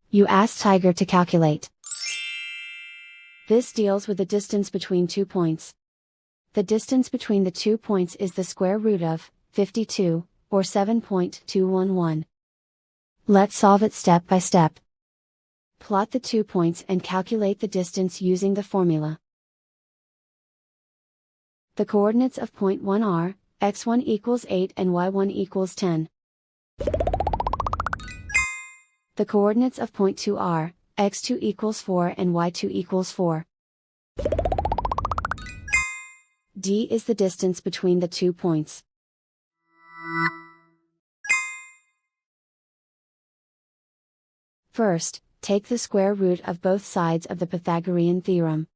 You ask Tiger to calculate. This deals with the distance between 2 points. The distance between the 2 points is the square root of 52, or 7.211. Let's solve it step by step. Plot the 2 points and calculate the distance using the formula. The coordinates of point 1 are, x1 equals 8 and y1 equals 10. The coordinates of point 2 are, x2 equals 4 and y2 equals 4. D is the distance between the 2 points. First, take the square root of both sides of the Pythagorean theorem.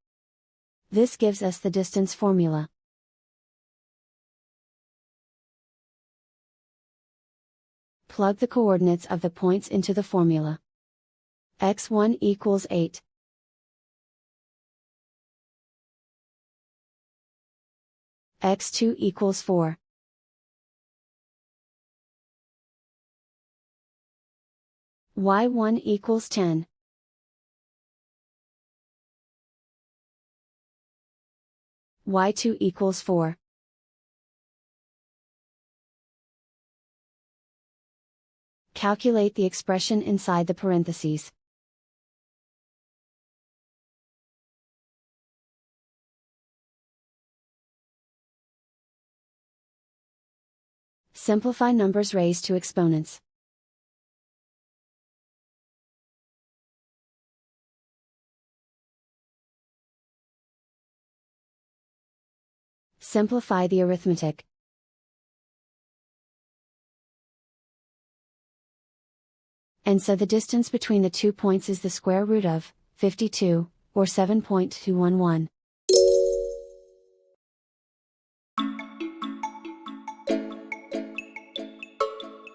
This gives us the distance formula. Plug the coordinates of the points into the formula. x1 equals 8. x2 equals 4. y1 equals 10. y2 equals 4. Calculate the expression inside the parentheses. Simplify numbers raised to exponents. Simplify the arithmetic. And so the distance between the 2 points is the square root of 52, or 7.211.